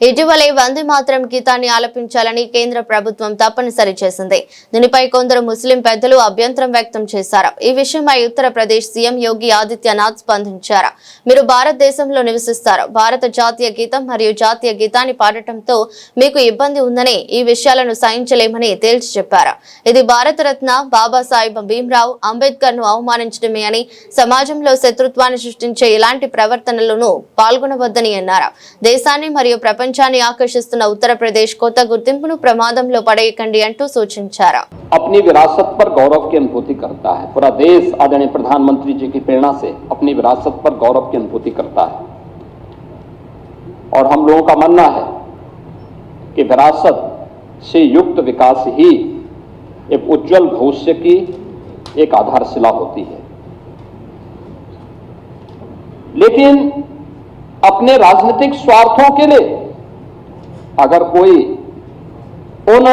ఇటీవలే వందే మాతరం గీతాన్ని ఆలపించాలని కేంద్ర ప్రభుత్వం తప్పనిసరి చేసింది. దీనిపై కొందరు ముస్లిం పెద్దలు అభ్యంతరం వ్యక్తం చేశారు. ఈ విషయమై ఉత్తరప్రదేశ్ సీఎం యోగి ఆదిత్యనాథ్ స్పందించారు. మీరు భారతదేశంలో నివసిస్తారు. భారత జాతీయ గీతం మరియు జాతీయ గీతాన్ని పాడటంతో మీకు ఇబ్బంది ఉందని, ఈ విషయాలను సహించలేమని తేల్చి చెప్పారు. ఇది భారతరత్న బాబాసాహెబ్ భీమ్రావ్ అంబేద్కర్ ను అవమానించడమే అని, సమాజంలో శత్రుత్వాన్ని సృష్టించే ఇలాంటి ప్రవర్తనలను పాల్గొనవద్దని అన్నారు. దేశాన్ని మరియు ప్రపంచాన్ని ఆకర్షిస్తున్న ఉత్తరప్రదేశ్ కొత్త గుర్తింపును ప్రమాదంలో పడేయకండి అంటూ సూచించారు. अपनी विरासत पर गौरव की अनुभूति करता है। पूरा देश आदरणीय प्रधानमंत्री जी की प्रेरणा से अपनी विरासत पर गौरव की अनुभूति करता है और हम लोगों का मानना है कि विरासत से युक्त विकास ही एक उज्जवल भविष्य की एक आधारशिला होती है। लेकिन अपने राजनीतिक स्वार्थों के लिए अगर कोई उन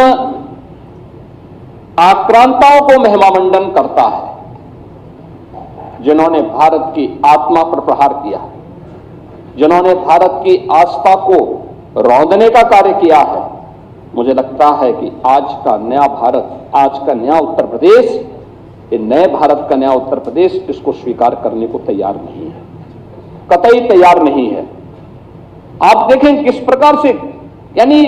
आक्रांताओं को महिमामंडन करता है जिन्होंने भारत की आत्मा पर प्रहार किया, जिन्होंने भारत की आस्था को रौंदने का कार्य किया है, मुझे लगता है कि आज का नया भारत, आज का नया उत्तर प्रदेश, ये नए भारत का नया उत्तर प्रदेश इसको स्वीकार करने को तैयार नहीं है, कतई तैयार नहीं है। आप देखें किस प्रकार से, यानी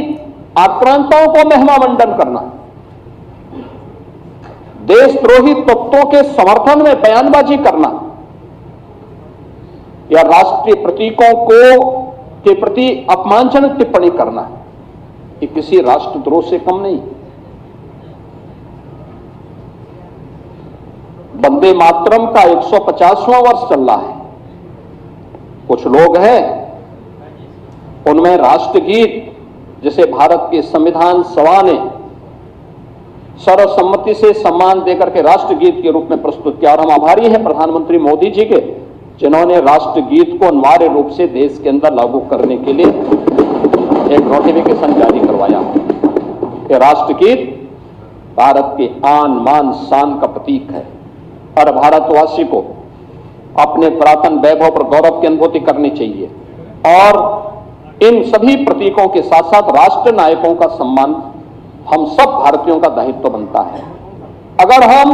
आक्रांताओं को महिमामंडन करना, देशद्रोही तत्वों के समर्थन में बयानबाजी करना या राष्ट्रीय प्रतीकों को के प्रति अपमानजनक टिप्पणी करना, ये किसी राष्ट्रद्रोह से कम नहीं। वंदे मातरम का 150वां वर्ष चल रहा है। कुछ लोग हैं उनमें राष्ट्रगीत, जिसे भारत के संविधान सभा ने सर्वसम्मति से सम्मान देकर के राष्ट्रगीत के रूप में प्रस्तुत किया, और हम आभारी हैं प्रधानमंत्री मोदी जी के, जिन्होंने राष्ट्रगीत को अनिवार्य रूप से देश के अंदर लागू करने के लिए एक नोटिफिकेशन जारी करवाया। ये राष्ट्रगीत भारत के आन मान शान का प्रतीक है। हर भारतवासी को अपने पुरातन वैभव पर गौरव की अनुभूति करनी चाहिए और इन सभी प्रतीकों के साथ साथ राष्ट्र नायकों का सम्मान हम सब भारतीयों का दायित्व बनता है। अगर हम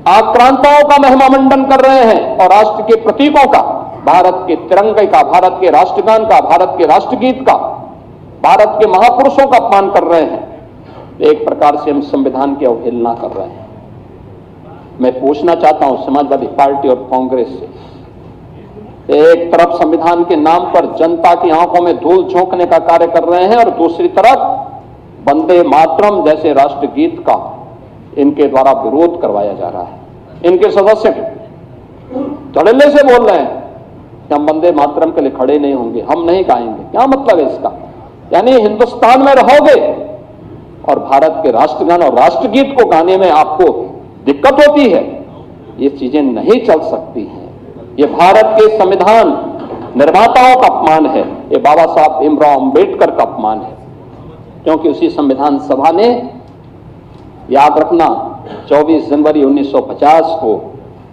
आक्रांताओं का महिमामंडन कर रहे हैं और राष्ट्र के प्रतीकों का, भारत के तिरंगे का, भारत के राष्ट्रगान का, भारत के राष्ट्रगीत का, भारत के महापुरुषों का अपमान कर रहे हैं, तो एक प्रकार से हम संविधान की अवहेलना कर रहे हैं। मैं पूछना चाहता हूं समाजवादी पार्टी और कांग्रेस से, एक तरफ संविधान के नाम पर जनता की आंखों में धूल झोंकने का कार्य कर रहे हैं और दूसरी तरफ वंदे मातरम जैसे राष्ट्रगीत का इनके द्वारा विरोध करवाया जा रहा है। इनके सदस्य धड़ल्ले से बोल रहे हैं कि हम वंदे मातरम के लिए खड़े नहीं होंगे, हम नहीं गाएंगे। क्या मतलब है इसका? यानी हिंदुस्तान में रहोगे और भारत के राष्ट्रगान और राष्ट्रगीत को गाने में आपको दिक्कत होती है, ये चीजें नहीं चल सकती हैं। ये भारत के संविधान निर्माताओं का अपमान है, ये बाबा साहब भीमराव अंबेडकर का अपमान है, क्योंकि उसी संविधान सभा ने, याद रखना, 24 जनवरी 1950 को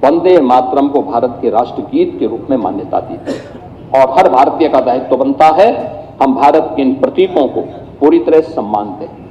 वंदे मातरम को भारत के राष्ट्रगीत के रूप में मान्यता दी थी। और हर भारतीय का दायित्व बनता है हम भारत के इन प्रतीकों को पूरी तरह सम्मान दें।